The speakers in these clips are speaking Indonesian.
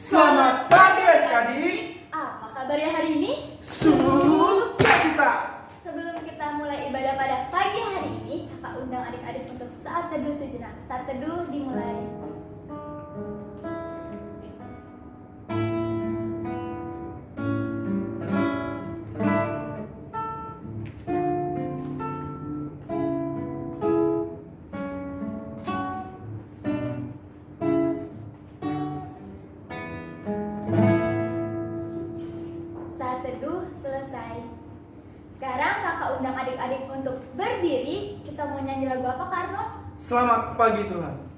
Selamat pagi adik-adik. Apa kabarnya hari ini? Sukacita. Sebelum kita mulai ibadah pada pagi hari ini, kakak undang adik-adik untuk saat teduh sejenak. Saat teduh dimulai. Saat teduh selesai. Sekarang kakak undang adik-adik untuk berdiri. Kita mau nyanyi lagu apa, Kak Arno? Selamat pagi Tuhan.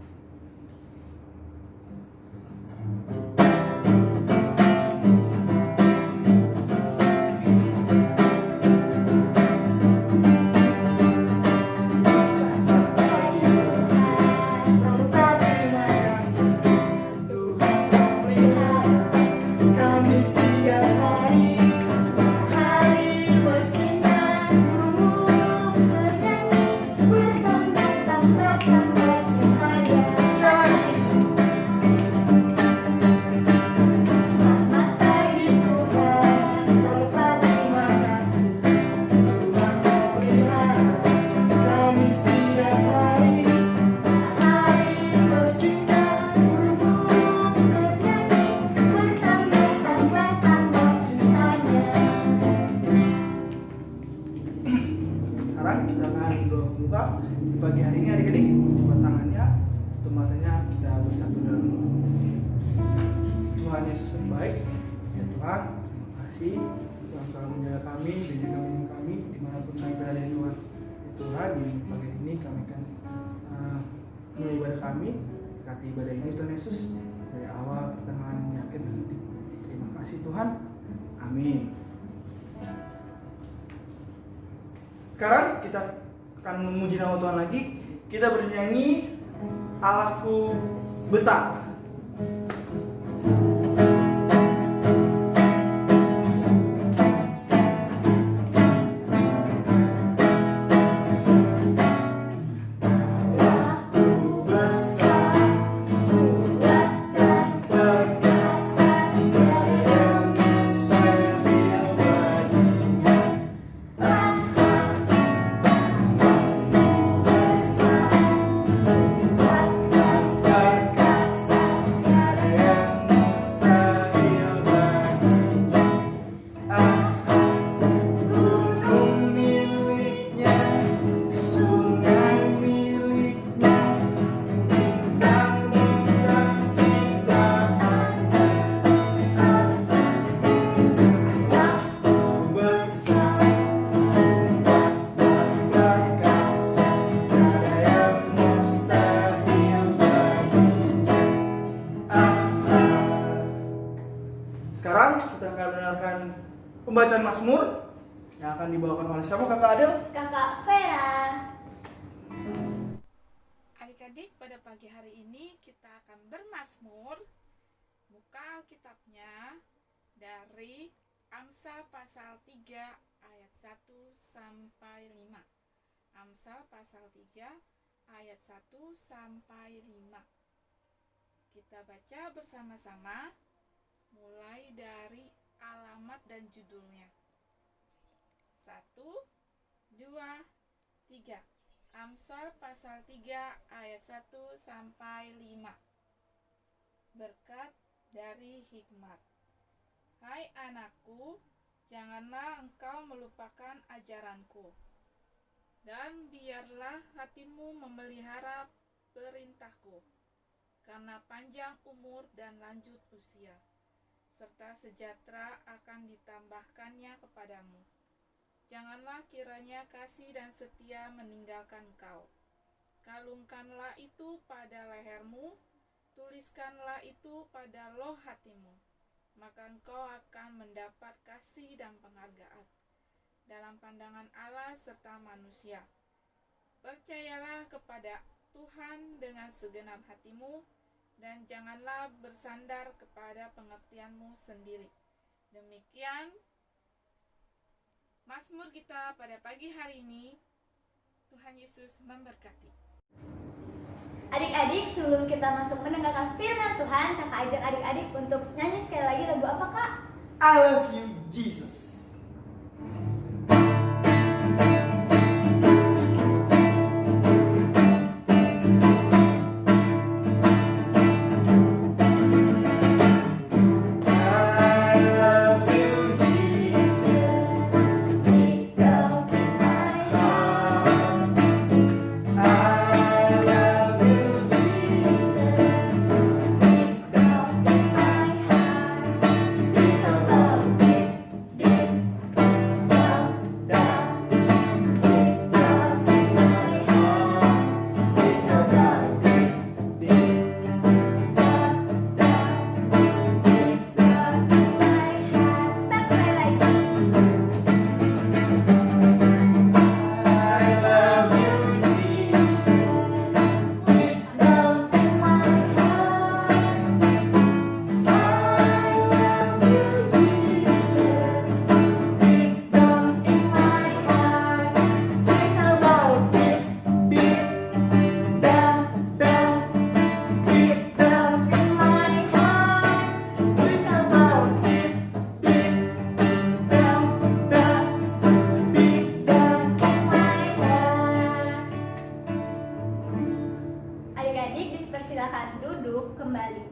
Sekarang kita akan berdoa pembuka di pagi hari ini adik-adik. Lipat tangannya, tutup matanya, kita bersatu dalam doa. Tuhan Yesus yang baik, ya Tuhan, terima kasih Tuhan selalu menjaga kami dan juga membimbing kami dimanapun kami berada ya Tuhan. Ya Tuhan, di pagi ini kami akan mulai ibadah kami. Berkati ibadah ini Tuhan Yesus dari awal, pertengahan, akhir nanti. Terima kasih Tuhan. Amin. Sekarang kita akan memuji nama Tuhan lagi. Kita bernyanyi Allahku besar. Sekarang kita akan mendengarkan pembacaan Mazmur yang akan dibawakan oleh siapa Kakak Adel? Kakak Vera. Adik-adik, pada pagi hari ini kita akan bermazmur. Buka Alkitabnya dari Amsal pasal 3 ayat 1 sampai 5. Amsal pasal 3 ayat 1 sampai 5. Kita baca bersama-sama mulai dari alamat dan judulnya. 1, 2, 3. Amsal pasal 3 ayat 1 sampai 5. Berkat dari hikmat. Hai anakku, janganlah engkau melupakan ajaranku, dan biarlah hatimu memelihara perintahku, karena panjang umur dan lanjut usia, serta sejahtera akan ditambahkannya kepadamu. Janganlah kiranya kasih dan setia meninggalkan kau. Kalungkanlah itu pada lehermu, tuliskanlah itu pada loh hatimu, maka engkau akan mendapat kasih dan penghargaan dalam pandangan Allah serta manusia. Percayalah kepada Tuhan dengan segenap hatimu, dan janganlah bersandar kepada pengertianmu sendiri. Demikian Mazmur kita pada pagi hari ini. Tuhan Yesus memberkati. Adik-adik, sebelum kita masuk mendengarkan firman Tuhan, kakak ajak adik-adik untuk nyanyi apa Kak? I love you Jesus. Silakan duduk kembali.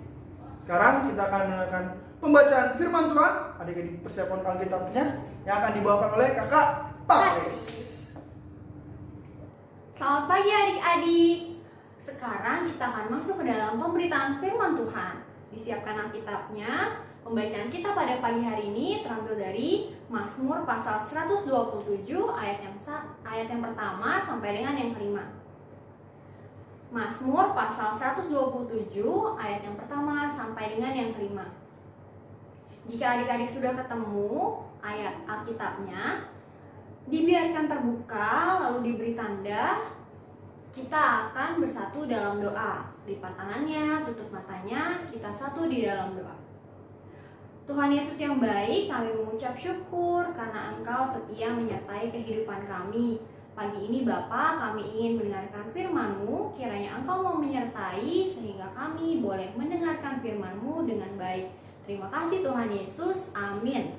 Sekarang kita akan mendengarkan pembacaan firman Tuhan. Adik-adik persiapkan Alkitabnya yang akan dibawakan oleh Kakak Paris. Selamat pagi adik-adik. Sekarang kita akan masuk ke dalam pemberitaan firman Tuhan. Disiapkan Alkitabnya. Pembacaan kita pada pagi hari ini terambil dari Mazmur pasal 127 ayat yang pertama sampai dengan yang kelima. Mazmur pasal 127 ayat yang pertama sampai dengan yang kelima. Jika adik-adik sudah ketemu ayat Alkitabnya, dibiarkan terbuka lalu diberi tanda. Kita akan bersatu dalam doa. Lipat tangannya, tutup matanya, kita satu di dalam doa. Tuhan Yesus yang baik, kami mengucap syukur karena Engkau setia menyertai kehidupan kami. Pagi ini Bapa, kami ingin mendengarkan firman-Mu, kiranya Engkau mau menyertai sehingga kami boleh mendengarkan firman-Mu dengan baik. Terima kasih Tuhan Yesus, amin.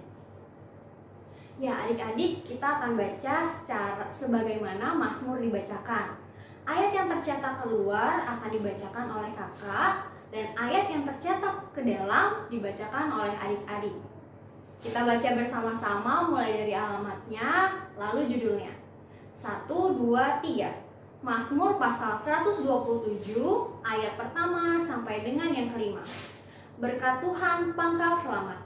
Ya adik-adik, kita akan baca sebagaimana Mazmur dibacakan. Ayat yang tercetak keluar akan dibacakan oleh kakak, dan ayat yang tercetak ke dalam dibacakan oleh adik-adik. Kita baca bersama-sama mulai dari alamatnya, lalu judulnya. 1, 2, 3. Mazmur pasal 127 ayat pertama sampai dengan yang kelima. Berkat Tuhan pangkal selamat.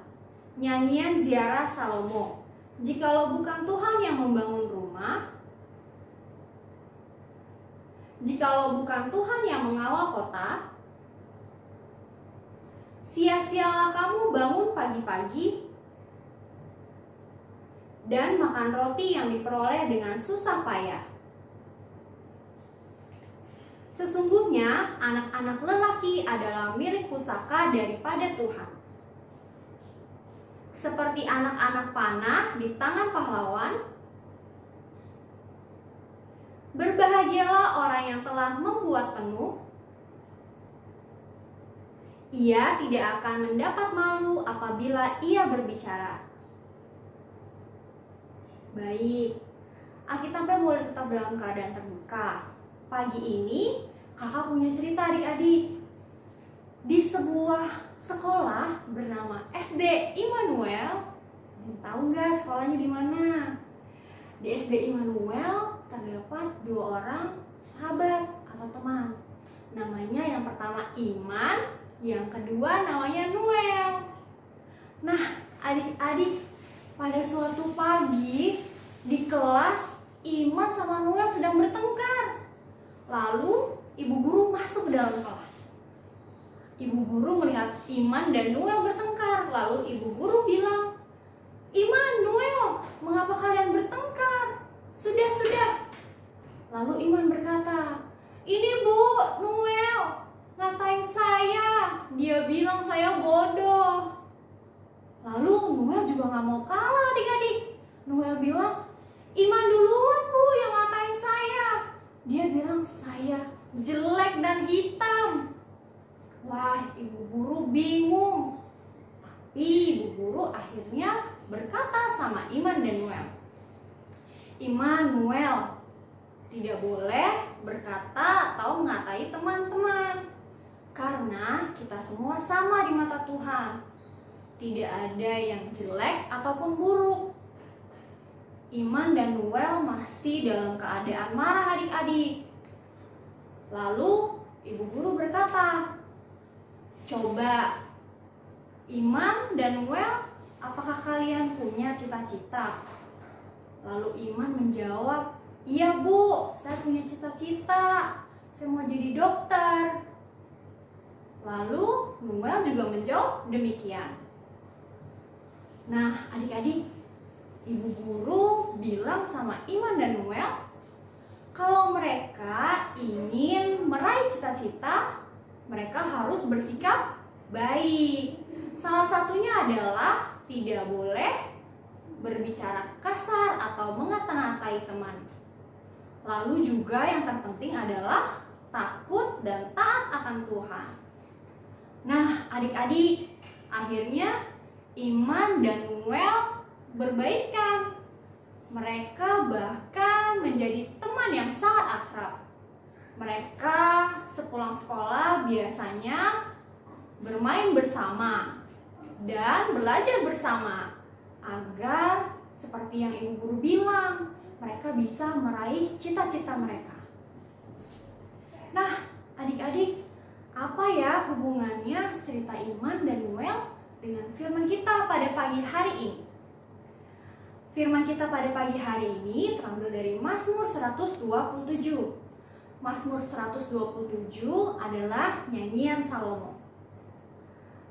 Nyanyian ziarah Salomo. Jikalau bukan Tuhan yang membangun rumah, jikalau bukan Tuhan yang mengawal kota, sia-sialah kamu bangun pagi-pagi dan makan roti yang diperoleh dengan susah payah. Sesungguhnya anak-anak lelaki adalah milik pusaka daripada Tuhan. Seperti anak-anak panah di tangan pahlawan, berbahagialah orang yang telah membuat penuh. Ia tidak akan mendapat malu apabila ia berbicara. Baik, Alkitabnya boleh tetap dalam keadaan terbuka. Pagi ini kakak punya cerita adik-adik. Di sebuah sekolah bernama SD Immanuel. Tahu nggak sekolahnya di mana? Di SD Immanuel terdapat 2 orang sahabat atau teman. Namanya yang pertama Iman, yang kedua namanya Noel. Nah, adik-adik, pada suatu pagi di kelas Iman sama Noel sedang bertengkar. Lalu ibu guru masuk ke dalam kelas. Ibu guru melihat Iman dan Noel bertengkar. Lalu ibu guru bilang, "Iman, Noel, mengapa kalian bertengkar? Sudah." Lalu Iman berkata, "Ini Bu, Noel ngatain saya. Dia bilang saya bodoh." Lalu Noel juga gak mau kalah adik-adik. Noel bilang, "Iman duluan Bu yang ngatain saya. Dia bilang saya jelek dan hitam." Wah, ibu guru bingung. Tapi ibu akhirnya berkata sama Immanuel, Immanuel, tidak boleh berkata atau mengatai teman-teman, karena kita semua sama di mata Tuhan. Tidak ada yang jelek ataupun buruk. Iman dan Noel masih dalam keadaan marah adik-adik. Lalu ibu guru berkata, coba Iman dan Noel, apakah kalian punya cita-cita? Lalu Iman menjawab, iya Bu, saya punya cita-cita. Saya mau jadi dokter. Lalu Noel juga menjawab demikian. Nah, adik-adik, ibu guru bilang sama Iman dan Noel, kalau mereka ingin meraih cita-cita, mereka harus bersikap baik. Salah satunya adalah tidak boleh berbicara kasar atau mengata-ngatai teman. Lalu juga yang terpenting adalah takut dan taat akan Tuhan. Nah, adik-adik, akhirnya Iman dan Noel berbaikan. Mereka bahkan menjadi teman yang sangat akrab. Mereka sepulang sekolah biasanya bermain bersama dan belajar bersama agar seperti yang ibu guru bilang, mereka bisa meraih cita-cita mereka. Nah, adik-adik, apa ya hubungannya cerita Iman dan Noel dengan firman kita pada pagi hari ini? Firman kita pada pagi hari ini terambil dari Mazmur 127. Mazmur 127 adalah nyanyian Salomo.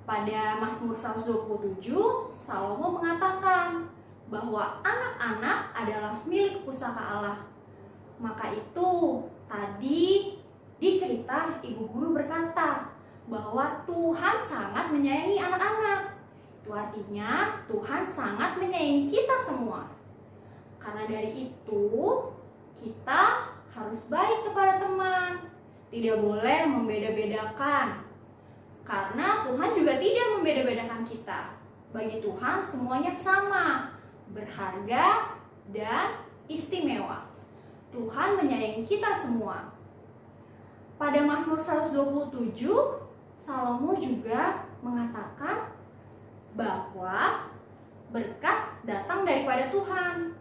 Pada Mazmur 127, Salomo mengatakan bahwa anak-anak adalah milik pusaka Allah. Maka itu tadi di cerita ibu guru berkata bahwa Tuhan sangat menyayangi anak-anak. Itu artinya Tuhan sangat menyayangi kita semua. Karena dari itu kita harus baik kepada teman. Tidak boleh membeda-bedakan. Karena Tuhan juga tidak membeda-bedakan kita. Bagi Tuhan semuanya sama, berharga dan istimewa. Tuhan menyayangi kita semua. Pada Mazmur 127, Salomo juga mengatakan bahwa berkat datang daripada Tuhan.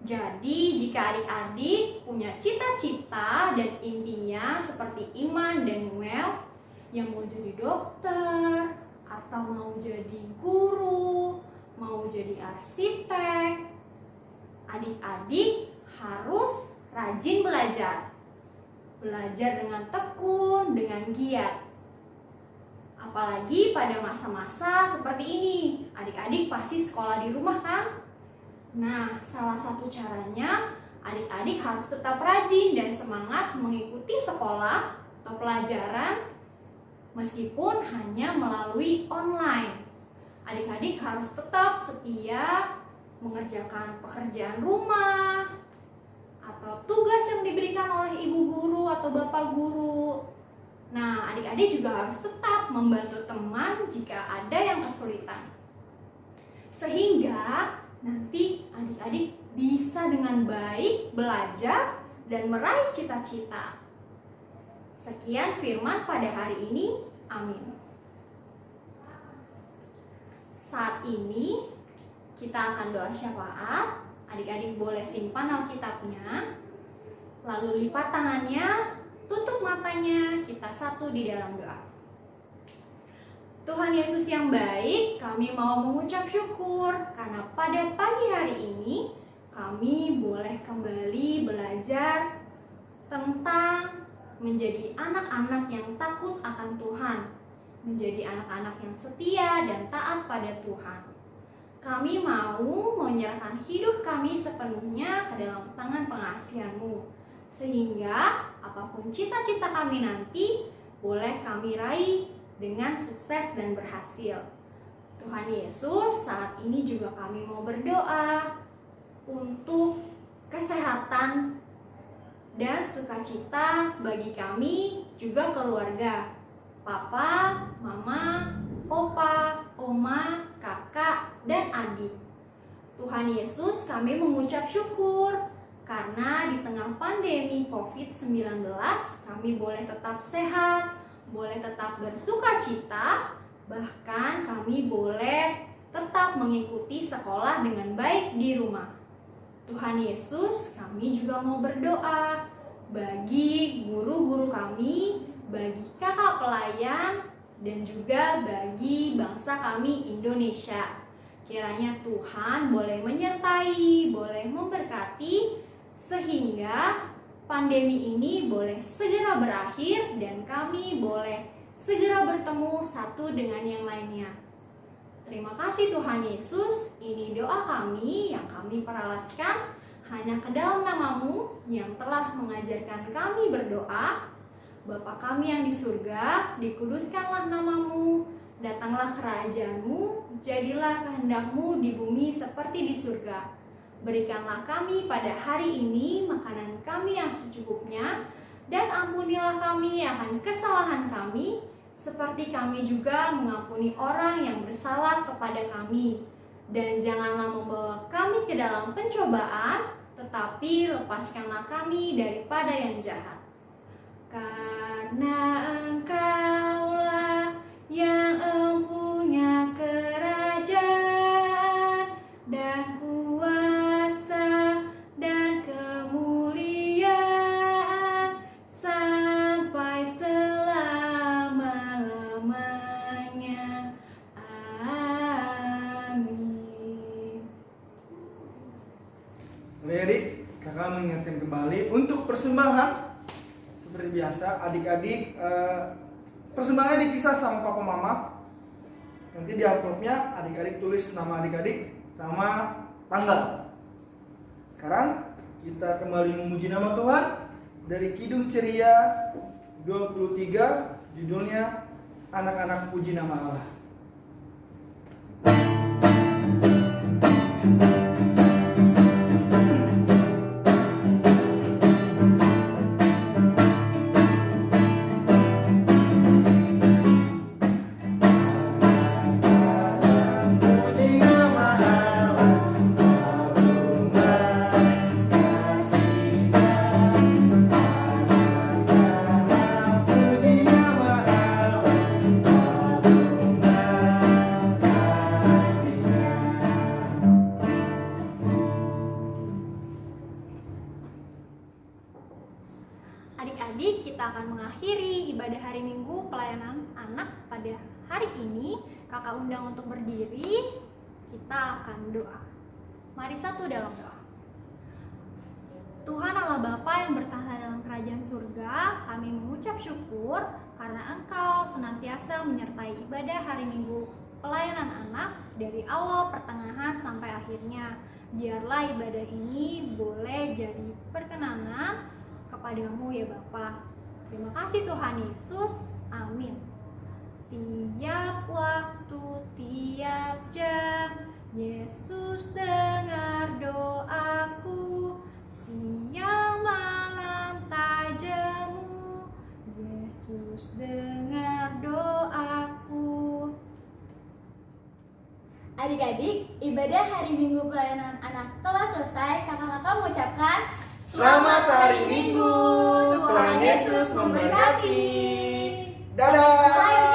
Jadi jika adik-adik punya cita-cita dan impian seperti Iman dan Noel yang mau jadi dokter, atau mau jadi guru, mau jadi arsitek, adik-adik harus rajin belajar. Belajar dengan tekun, dengan giat. Apalagi pada masa-masa seperti ini, adik-adik pasti sekolah di rumah kan? Nah, salah satu caranya adik-adik harus tetap rajin dan semangat mengikuti sekolah atau pelajaran meskipun hanya melalui online. Adik-adik harus tetap setia mengerjakan pekerjaan rumah atau tugas yang diberikan oleh ibu guru atau bapak guru. Nah, adik-adik juga harus tetap membantu teman jika ada yang kesulitan. Sehingga nanti adik-adik bisa dengan baik belajar dan meraih cita-cita. Sekian firman pada hari ini. Amin. Saat ini kita akan doa syafaat. Adik-adik boleh simpan Alkitabnya. Lalu lipat tangannya, tutup matanya, kita satu di dalam doa. Tuhan Yesus yang baik, kami mau mengucap syukur karena pada pagi hari ini kami boleh kembali belajar tentang menjadi anak-anak yang takut akan Tuhan, menjadi anak-anak yang setia dan taat pada Tuhan. Kami mau menyerahkan hidup kami sepenuhnya ke dalam tangan pengasihan-Mu, sehingga apapun cita-cita kami nanti boleh kami raih dengan sukses dan berhasil. Tuhan Yesus, saat ini juga kami mau berdoa untuk kesehatan dan sukacita bagi kami juga keluarga. Papa, Mama, Opa, Oma, Kakak, dan adik. Tuhan Yesus, kami mengucap syukur karena di tengah pandemi COVID-19 kami boleh tetap sehat, boleh tetap bersuka cita, bahkan kami boleh tetap mengikuti sekolah dengan baik di rumah. Tuhan Yesus, kami juga mau berdoa bagi guru-guru kami, bagi kakak pelayan, dan juga bagi bangsa kami Indonesia. Kiranya Tuhan boleh menyertai, boleh memberkati, sehingga pandemi ini boleh segera berakhir dan kami boleh segera bertemu satu dengan yang lainnya. Terima kasih Tuhan Yesus, ini doa kami yang kami peralaskan hanya ke dalam nama-Mu yang telah mengajarkan kami berdoa. Bapa kami yang di surga, dikuduskanlah nama-Mu, datanglah kerajaan-Mu, jadilah kehendak-Mu di bumi seperti di surga. Berikanlah kami pada hari ini makanan kami yang secukupnya, dan ampunilah kami akan kesalahan kami, seperti kami juga mengampuni orang yang bersalah kepada kami. Dan janganlah membawa kami ke dalam pencobaan, tetapi lepaskanlah kami daripada yang jahat. Karena Engkaulah yang empunya kerajaan dan kuasa dan kemuliaan sampai selama-lamanya. Amin. Adik, kakak mengingatkan kembali untuk persembahan. Seperti biasa, adik-adik persembahannya dipisah sama papa mama. Nanti di amplopnya adik-adik tulis nama adik-adik sama tanggal. Sekarang kita kembali memuji nama Tuhan dari Kidung Ceria 23, judulnya Anak-anak Puji Nama Allah. Adik-adik, kita akan mengakhiri ibadah hari Minggu pelayanan anak pada hari ini. Kakak undang untuk berdiri, kita akan doa. Mari satu dalam doa. Tuhan Allah Bapa yang bertahta dalam kerajaan surga, kami mengucap syukur karena Engkau senantiasa menyertai ibadah hari Minggu pelayanan anak dari awal, pertengahan, sampai akhirnya. Biarlah ibadah ini boleh jadi perkenanan kepadamu ya Bapa. Terima kasih Tuhan Yesus. Amin. Tiap waktu, tiap jam, Yesus dengar doaku. Siang malam tajammu, Yesus dengar doaku. Adik-adik, ibadah hari Minggu pelayanan anak telah selesai. Kakak-kakak mengucapkan Selamat hari Minggu. Tuhan Yesus memberkati. Dadah.